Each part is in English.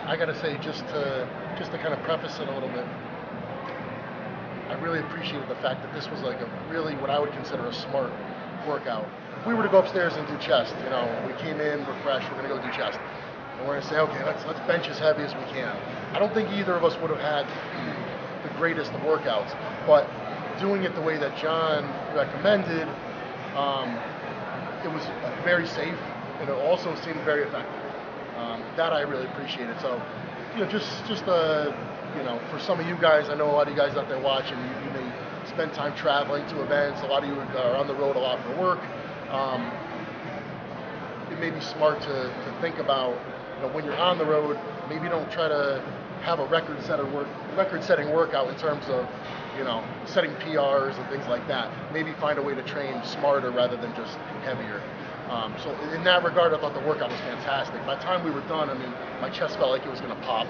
I gotta say, just to kind of preface it a little bit, I really appreciated the fact that this was like a really what I would consider a smart workout. If we were to go upstairs and do chest, we came in, we're fresh, we're gonna go do chest, and we're gonna say, okay, let's bench as heavy as we can. I don't think either of us would have had the greatest of workouts, but doing it the way that John recommended, it was very safe, and it also seemed very effective. That I really appreciated. So, for some of you guys, I know a lot of you guys out there watching, you may spend time traveling to events. A lot of you are on the road a lot for work. It may be smart to think about, when you're on the road, maybe don't try to have a record-setting workout in terms of, setting PRs and things like that. Maybe find a way to train smarter rather than just heavier. So in that regard, I thought the workout was fantastic. By the time we were done, my chest felt like it was going to pop.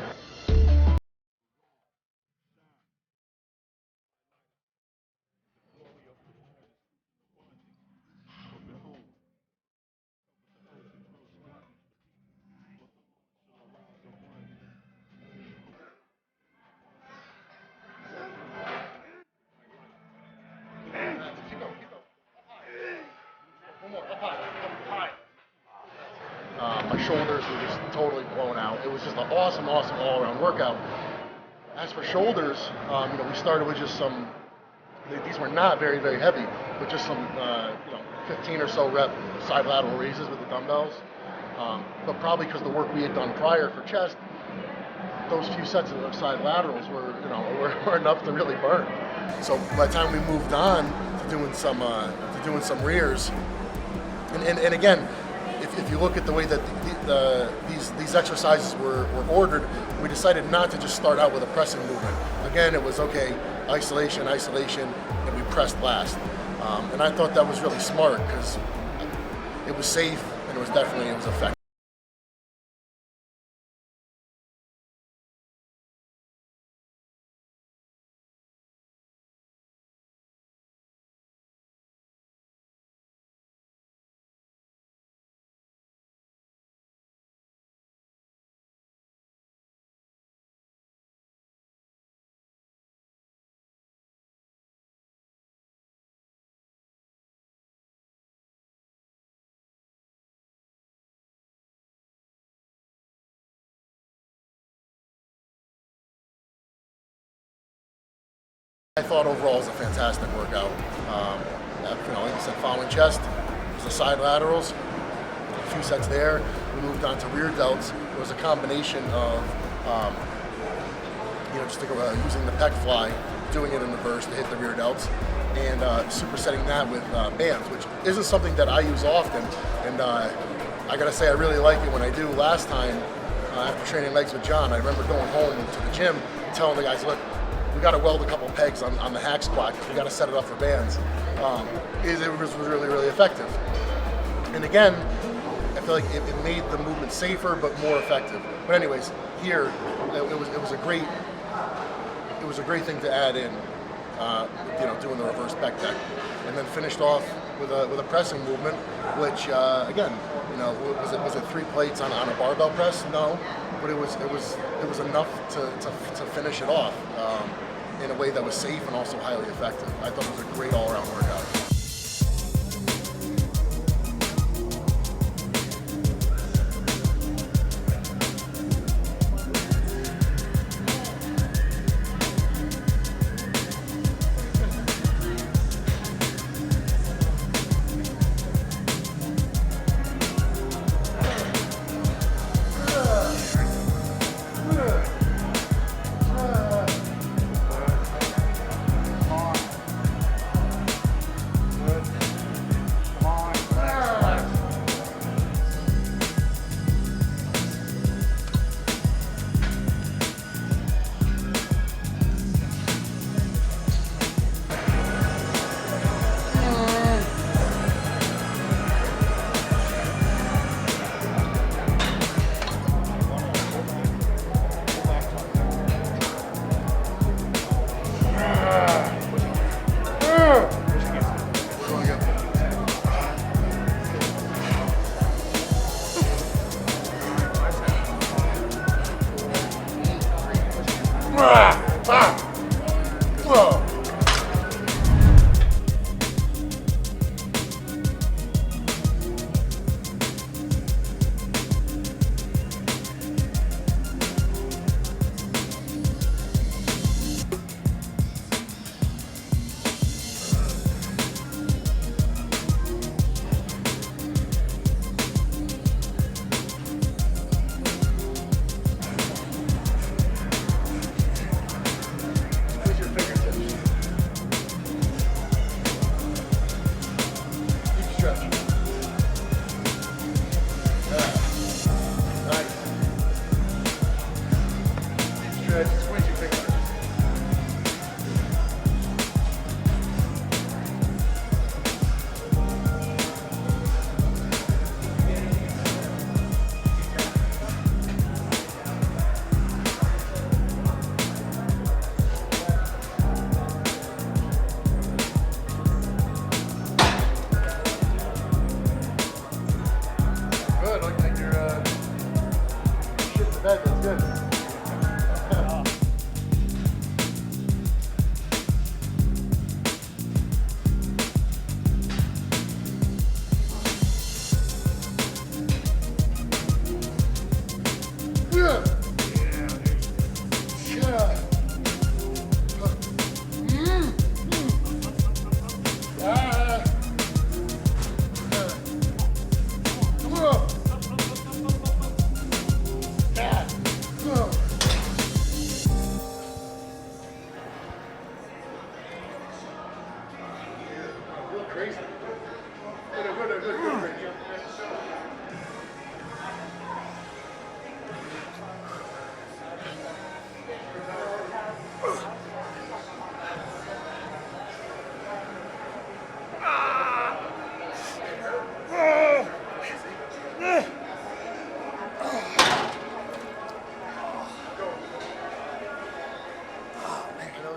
My shoulders were just totally blown out. It was just an awesome all-around workout. As for shoulders, we started with just some. These were not very, very heavy, but just some, 15 or so rep side lateral raises with the dumbbells. But probably because the work we had done prior for chest, those few sets of side laterals were enough to really burn. So by the time we moved on to doing some rears, and again, if you look at the way that these exercises were ordered, we decided not to just start out with a pressing movement. Again, it was okay, isolation, and we pressed last. And I thought that was really smart because it was safe and it was effective. I thought overall it was a fantastic workout. Like I said, following chest, it was the side laterals, a few sets there. We moved on to rear delts. It was a combination of, using the pec fly, doing it in reverse to hit the rear delts, and supersetting that with bands, which isn't something that I use often. And I gotta say, I really like it when I do. Last time, after training legs with John, I remember going home to the gym, telling the guys, look, we got to weld a couple pegs on the hack squat because we got to set it up for bands. It was really, really effective. And again, I feel like it made the movement safer but more effective. But anyways, here it was a great thing to add in, doing the reverse pec deck, and then finished off with a pressing movement, which again, was it 3 plates on a barbell press? No, but it was enough to finish it off in a way that was safe and also highly effective. I thought it was a great all-around workout.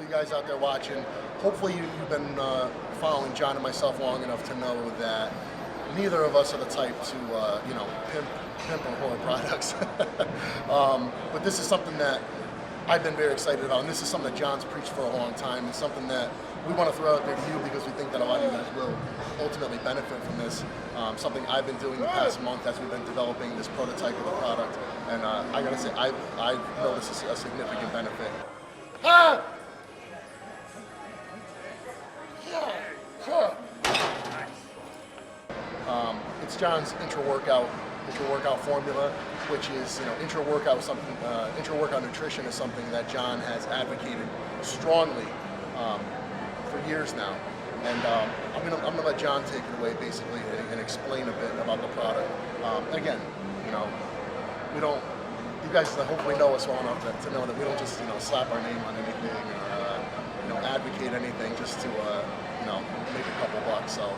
Guys out there watching, hopefully you've been following John and myself long enough to know that neither of us are the type to pimp or whore products. But this is something that I've been very excited about, and this is something that John's preached for a long time, and something that we want to throw out there to you because we think that a lot of you guys will ultimately benefit from this. Something I've been doing the past month as we've been developing this prototype of the product, and I gotta say I've noticed a significant benefit. Ah! It's John's intra-workout formula, which is, intra-workout nutrition is something that John has advocated strongly for years now. And I'm gonna let John take it away basically and explain a bit about the product. Again, we don't. You guys hopefully know us well enough to know that we don't just slap our name on anything or advocate anything just to make a couple bucks. So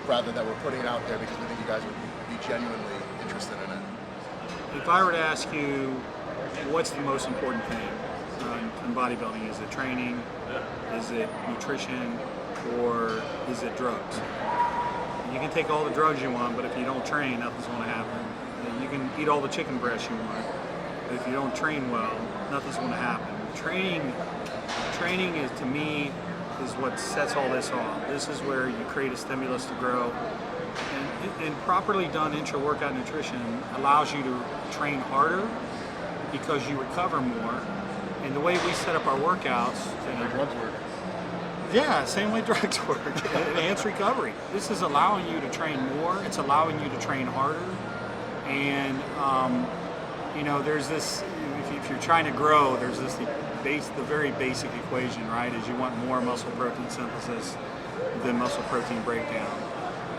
rather that we're putting it out there because we think you guys would be genuinely interested in it. If I were to ask you, what's the most important thing in bodybuilding? Is it training? Is it nutrition? Or is it drugs? You can take all the drugs you want, but if you don't train, nothing's going to happen. You can eat all the chicken breast you want, but if you don't train well, nothing's going to happen. Training is, to me, is what sets all this off. This is where you create a stimulus to grow. And properly done intra-workout nutrition allows you to train harder because you recover more. And the way we set up our workouts, Drugs work. yeah, same way drugs work. Enhanced recovery. This is allowing you to train more. It's allowing you to train harder. And there's this. If you're trying to grow, there's this the very basic equation, right? Is you want more muscle protein synthesis than muscle protein breakdown.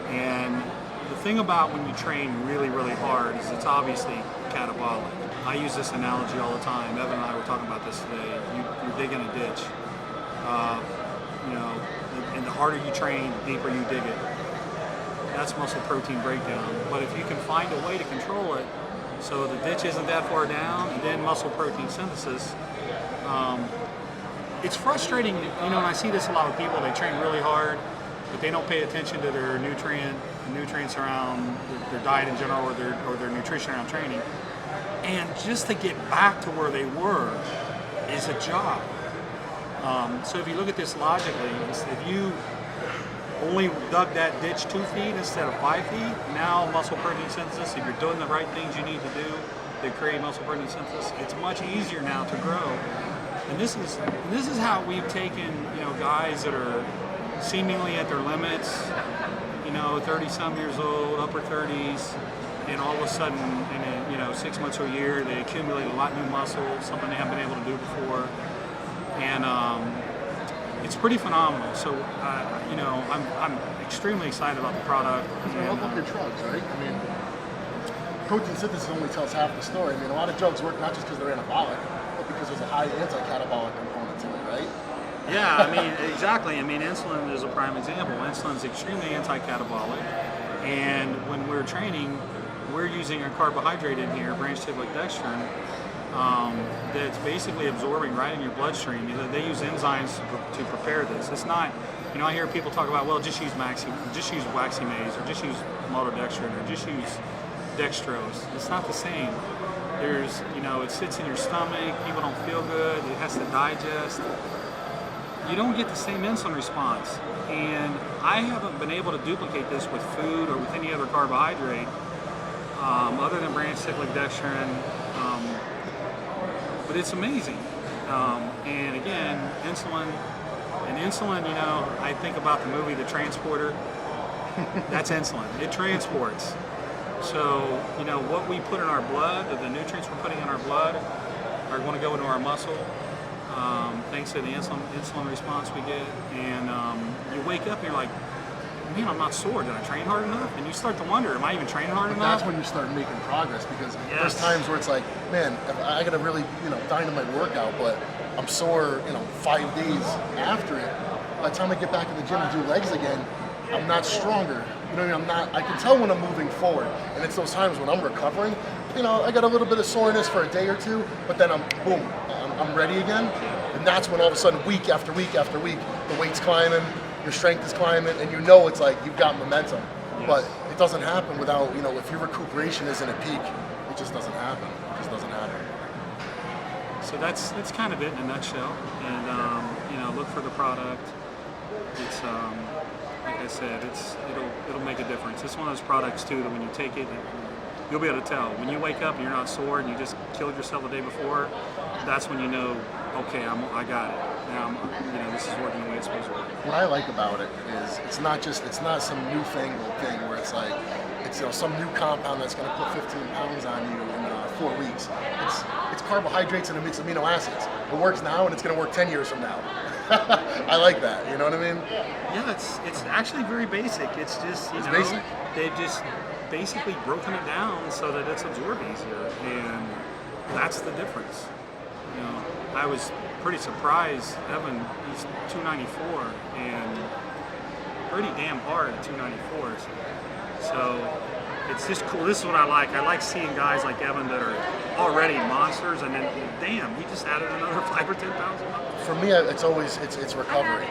And the thing about when you train really, really hard is it's obviously catabolic. I use this analogy all the time. Evan and I were talking about this today. You're digging a ditch. And the harder you train, the deeper you dig it. That's muscle protein breakdown. But if you can find a way to control it so the ditch isn't that far down, and then muscle protein synthesis, it's frustrating. And I see this a lot with people. They train really hard, but they don't pay attention to their nutrients around their diet in general, or their nutrition around training. And just to get back to where they were is a job. So if you look at this logically, if you only dug that ditch 2 feet instead of 5 feet, now muscle protein synthesis, if you're doing the right things you need to do to create muscle protein synthesis, it's much easier now to grow. And this is how we've taken, guys that are seemingly at their limits, 30-some years old, upper 30s, and all of a sudden, in 6 months or a year, they accumulate a lot of new muscle, something they haven't been able to do before, and it's pretty phenomenal. So, I'm extremely excited about the product. Look at your drugs, right? I mean, protein synthesis only tells half the story. I mean, a lot of drugs work not just because they're anabolic, but because there's a high anti-catabolic component to it, right? Yeah, exactly. Insulin is a prime example. Insulin is extremely anti-catabolic, and when we're training, we're using a carbohydrate in here, branched-cyclic dextrin, that's basically absorbing right in your bloodstream. They use enzymes to prepare this. It's not, I hear people talk about, well, just use waxy maize, or just use maltodextrin, or just use dextrose. It's not the same. There's, it sits in your stomach, people don't feel good, it has to digest. You don't get the same insulin response. And I haven't been able to duplicate this with food or with any other carbohydrate other than branched-cyclic dextrin. But it's amazing. And again, insulin, I think about the movie The Transporter. That's insulin. It transports. So, what we put in our blood, the nutrients we're putting in our blood, are going to go into our muscle, thanks to the insulin response we get. And you wake up and you're like, man, I'm not sore. Did I train hard enough? And you start to wonder, am I even training hard enough? That's when you start making progress, because there's times where it's like, man, I got to really, dynamite workout, but I'm sore, 5 days after it. By the time I get back in the gym and do legs again, I'm not stronger. I can tell when I'm moving forward. And it's those times when I'm recovering, I got a little bit of soreness for a day or two, but then I'm ready again. And that's when all of a sudden, week after week after week, the weight's climbing, your strength is climbing, and it's like you've got momentum. Yes. But it doesn't happen without, if your recuperation isn't at peak, it just doesn't happen. It just doesn't happen. So that's kind of it in a nutshell. And look for the product. It's like I said, it'll make a difference. It's one of those products too that when you take it, you'll be able to tell. When you wake up and you're not sore and you just killed yourself the day before, that's when you know, okay, I got it. Now this is working the way it's supposed to work. What I like about it is it's not some newfangled thing where it's like it's some new compound that's going to put 15 pounds on you in 4 weeks. It's carbohydrates and a mix of amino acids. It works now and it's going to work 10 years from now. I like that. You know what I mean? Yeah, it's actually very basic. It's just basic. They've just basically broken it down so that it's absorbed easier, and that's the difference. I was pretty surprised. Evan, he's 294 and pretty damn hard at 294s. So it's just cool. This is what I like. I like seeing guys like Evan that are already monsters, and then damn, he just added another 5 or 10 pounds. For me, it's always it's recovery,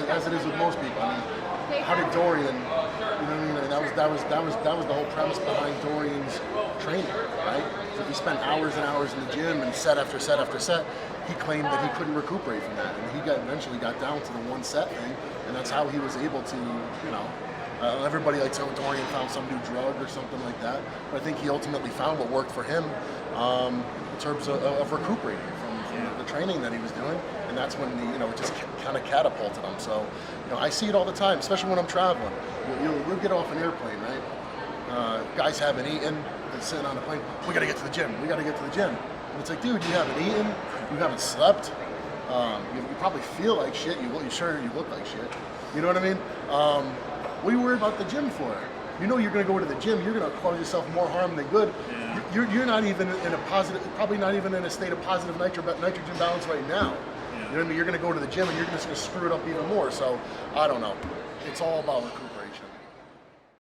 as it is with most people. How did Dorian? That was the whole premise behind Dorian's training, right? So he spent hours and hours in the gym and set after set after set. He claimed that he couldn't recuperate from that, and he eventually got down to the 1 set thing, and that's how he was able to, everybody like Dorian found some new drug or something like that, but I think he ultimately found what worked for him in terms of recuperating from the training that he was doing, and that's when it just kind of catapulted him. So, I see it all the time, especially when I'm traveling. You'll get off an airplane, right? Guys haven't eaten, they're sitting on the plane. We got to get to the gym. We got to get to the gym. And it's like, dude, you haven't eaten, you haven't slept. You probably feel like shit. You look like shit. You know what I mean? What are you worried about the gym for? You're going to go to the gym. You're going to cause yourself more harm than good. Yeah. You're not even in a positive, probably not even in a state of positive nitrogen balance right now. Yeah. You know what I mean? You're going to go to the gym and you're just going to screw it up even more. So I don't know. It's all about recuperating.